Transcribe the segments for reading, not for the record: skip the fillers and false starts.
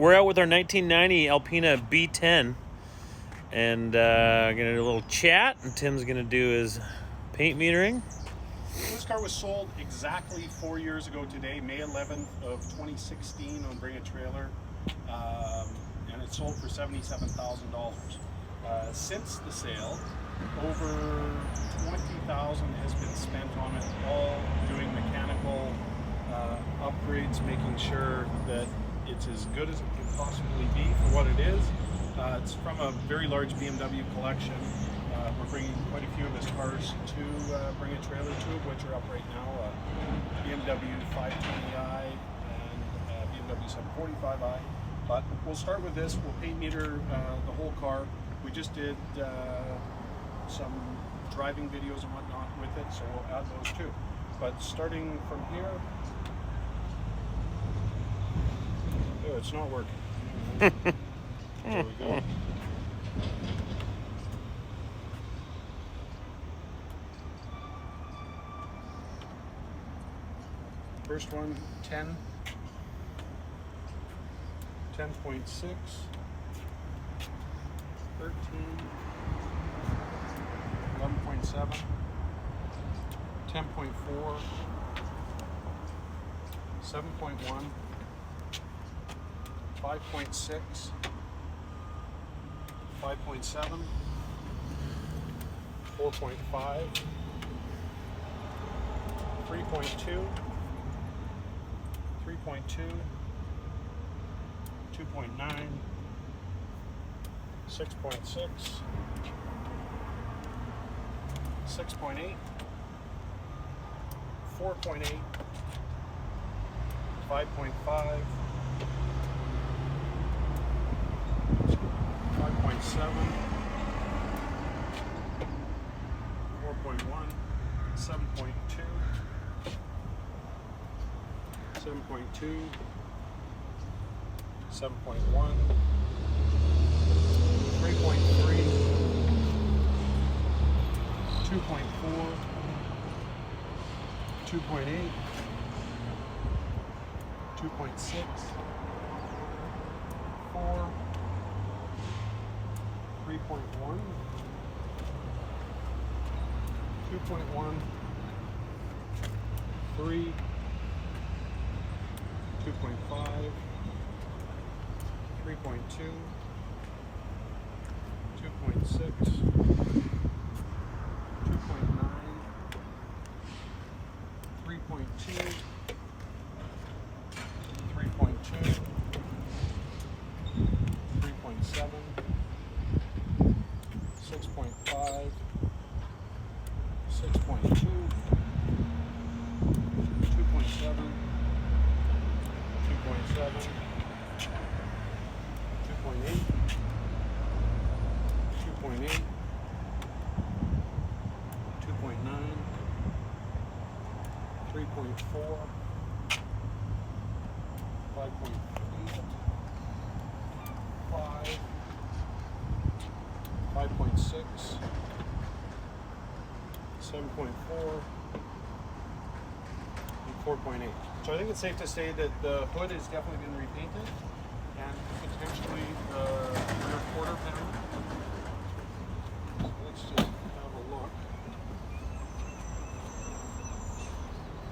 We're out with our 1990 Alpina B10, and gonna do a little chat, and Tim's gonna do his paint metering. This car was sold exactly 4 years ago today, May 11th of 2016 on Bring a Trailer, and it sold for $77,000. Since the sale, over $20,000 has been spent on it, all doing mechanical upgrades, making sure that it's as good as it can possibly be for what it is. It's from a very large BMW collection. We're bringing quite a few of his cars to Bring a Trailer, two of which are up right now, BMW 520i and BMW 745i. But we'll start with this. We'll paint meter the whole car. We just did some driving videos and whatnot with it, so we'll add those too. But starting from here, oh, it's not working. There we go. First one, 10, 10.6, 13, 11.7, 10.4, 7.1, 5.6, 5.7, 4.5, 3.2, 3.2, 2.9, 6.6, 6.8, 4.8, 5.5, 5.7, 4.1, 7.2, 7.2, 7.1, 3.3, 2.4, 2.8, 2.6, 4, 3.1, 2.1, 3, 2.5, 3.2, 2.6, 2.9, 3.2, 3.2, 3.7, 6.5, 6.2, 2.7, 2.7, 2.8, 2.8, 2.9, 3.4, 5.8, 5, 5.6, 7.4, and 4.8. So I think it's safe to say that the hood has definitely been repainted, and potentially the rear quarter panel. So let's just have a look.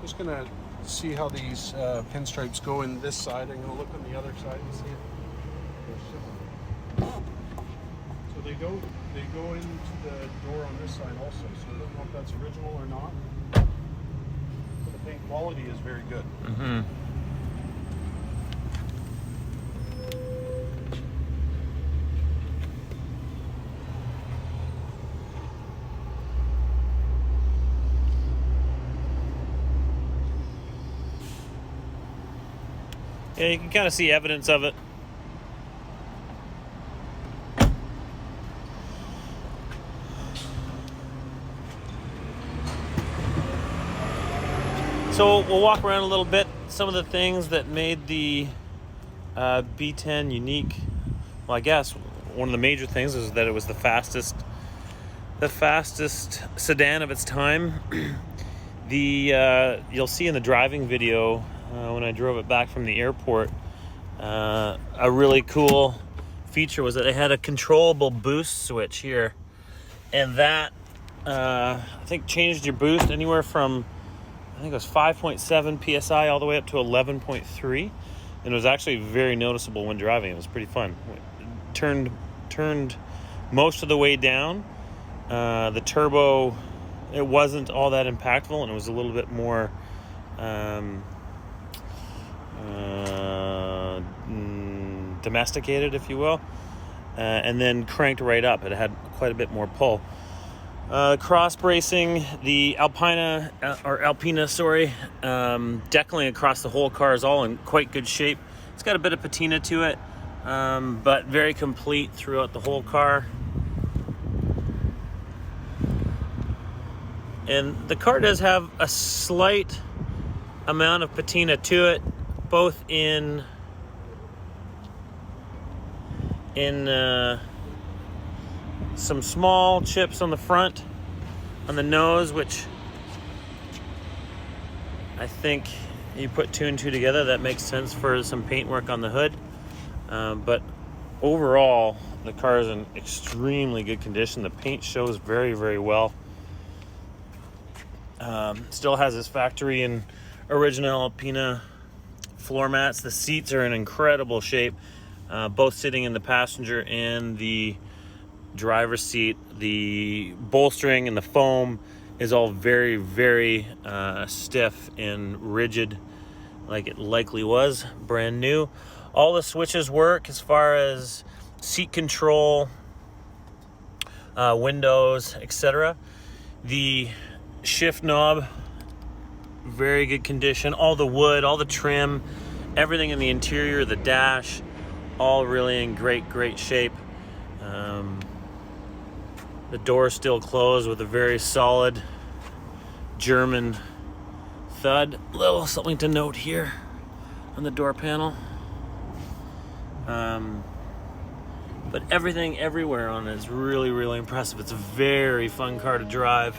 Just gonna see how these pinstripes go in this side. I'm gonna look on the other side and see if they're similar. So they go into the door on this side also. So I don't know if that's original or not. But the paint quality is very good. Mm-hmm. Yeah, you can kind of see evidence of it. So we'll walk around a little bit. Some of the things that made the B10 unique. Well, I guess one of the major things is that it was the fastest sedan of its time. You'll see in the driving video when I drove it back from the airport, A really cool feature was that it had a controllable boost switch here, and that I think changed your boost anywhere from, I think it was 5.7 psi all the way up to 11.3, and it was actually very noticeable when driving. It was pretty fun. Turned most of the way down. The turbo, it wasn't all that impactful, and it was a little bit more domesticated, if you will, and then cranked right up. It had quite a bit more pull. Cross bracing, the Alpina, deckling across the whole car is all in quite good shape. It's got a bit of patina to it, but very complete throughout the whole car. And the car does have a slight amount of patina to it, both in some small chips on the front, on the nose, which I think you put two and two together, that makes sense for some paint work on the hood. But overall, the car is in extremely good condition. The paint shows very, very well. Still has this factory and original Alpina floor mats. The seats are in incredible shape, both sitting in the passenger and the driver's seat. The bolstering and the foam is all very, very stiff and rigid, like it likely was brand new. All the switches work as far as seat control, windows, etc. The shift knob, very good condition. All the wood, all the trim, everything in the interior, the dash, all really in great shape. The door is still closed with a very solid German thud. Little something to note here on the door panel. But everything everywhere on it is really, really impressive. It's a very fun car to drive.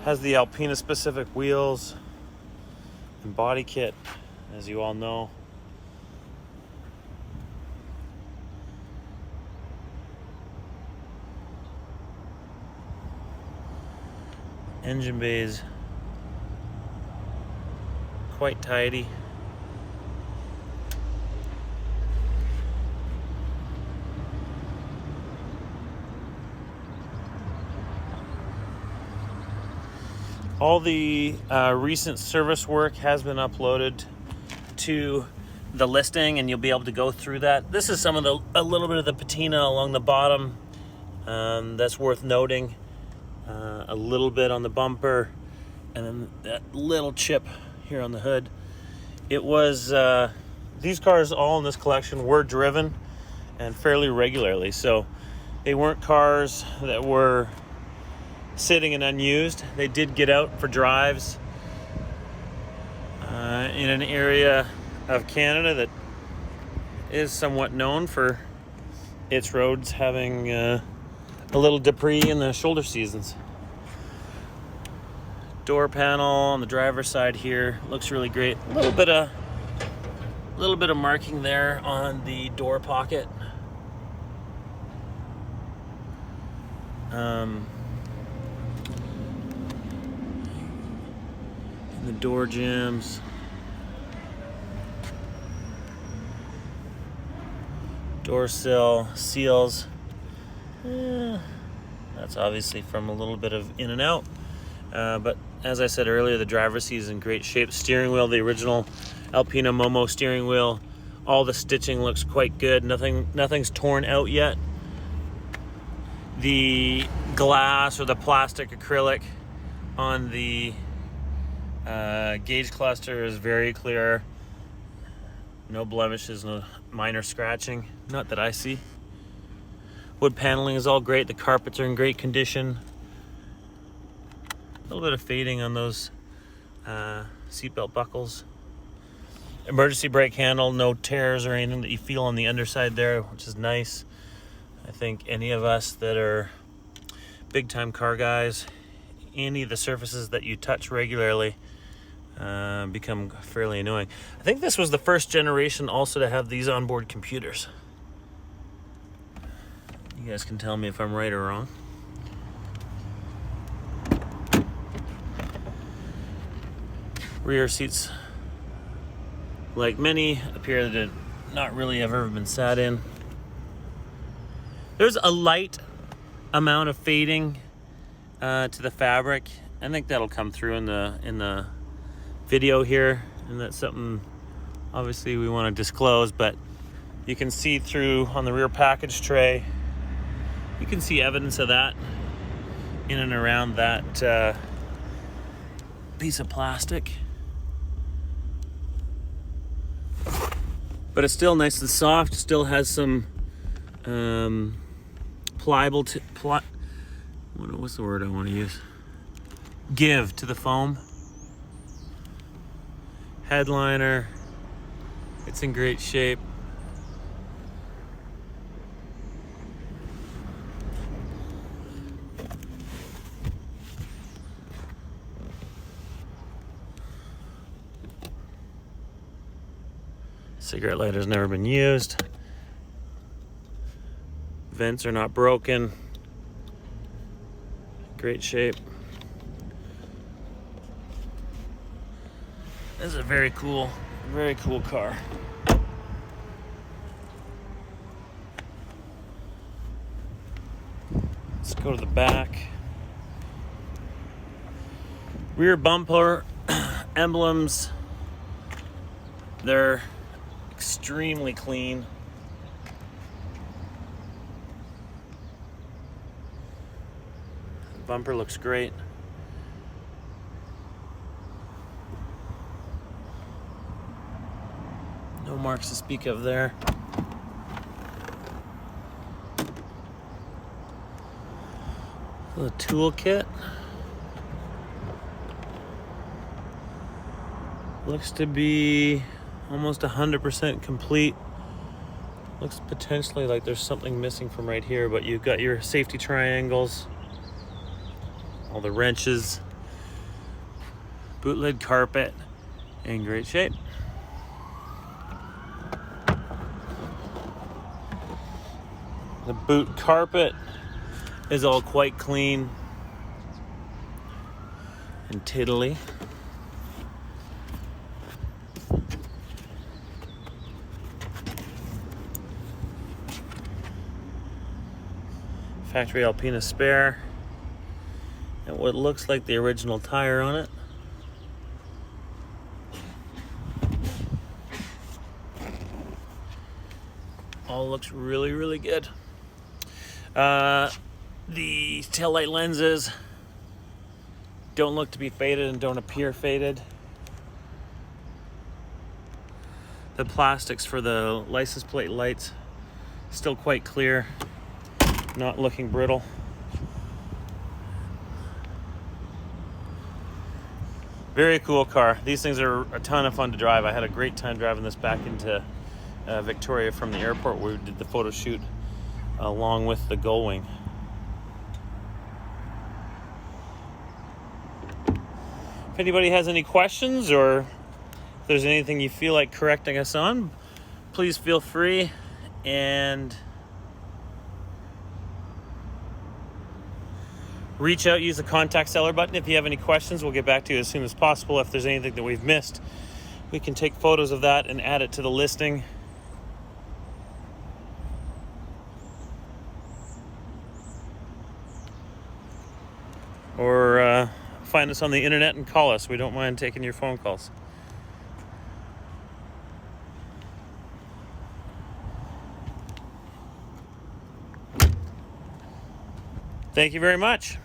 Has the Alpina specific wheels and body kit, as you all know. Engine bays quite tidy. All the recent service work has been uploaded to the listing, and you'll be able to go through that. This is some of a little bit of the patina along the bottom. That's worth noting. A little bit on the bumper, and then that little chip here on the hood. It was these cars all in this collection were driven and fairly regularly, so they weren't cars that were sitting and unused. They did get out for drives in an area of Canada that is somewhat known for its roads having a little debris in the shoulder seasons. Door panel on the driver's side here looks really great. A little bit of marking there on the door pocket. The door jambs. Door sill seals. That's obviously from a little bit of in and out. But as I said earlier, the driver's seat is in great shape. Steering wheel, the original Alpina Momo steering wheel. All the stitching looks quite good. Nothing's torn out yet. The glass or the plastic acrylic on the gauge cluster is very clear. No blemishes, no minor scratching, not that I see. Wood paneling is all great. The carpets are in great condition. A little bit of fading on those seatbelt buckles. Emergency brake handle, no tears or anything that you feel on the underside there, which is nice. I think any of us that are big time car guys, any of the surfaces that you touch regularly, become fairly annoying. I think this was the first generation also to have these onboard computers. You guys can tell me if I'm right or wrong. Rear seats, like many, appear to not really have ever been sat in. There's a light amount of fading to the fabric. I think that'll come through in the video here, and that's something obviously we want to disclose, but you can see through on the rear package tray, you can see evidence of that in and around that piece of plastic. But it's still nice and soft, still has some pliable, what's the word I want to use? Give to the foam. Headliner, it's in great shape. Cigarette lighter's never been used. Vents are not broken. Great shape. This is a very cool car. Let's go to the back. Rear bumper, emblems. They're extremely clean. The bumper looks great. No marks to speak of there. The toolkit looks to be almost 100% complete. Looks potentially like there's something missing from right here, but you've got your safety triangles, all the wrenches, boot lid carpet in great shape. The boot carpet is all quite clean and tiddly. Factory Alpina spare and what looks like the original tire on it. All looks really, really good. The taillight lenses don't look to be faded and don't appear faded. The plastics for the license plate lights still quite clear, not looking brittle. Very cool car. These things are a ton of fun to drive. I had a great time driving this back into Victoria from the airport where we did the photo shoot along with the Gullwing. If anybody has any questions or if there's anything you feel like correcting us on, please feel free, and reach out, use the contact seller button. If you have any questions, we'll get back to you as soon as possible. If there's anything that we've missed, we can take photos of that and add it to the listing. Or find us on the internet and call us. We don't mind taking your phone calls. Thank you very much.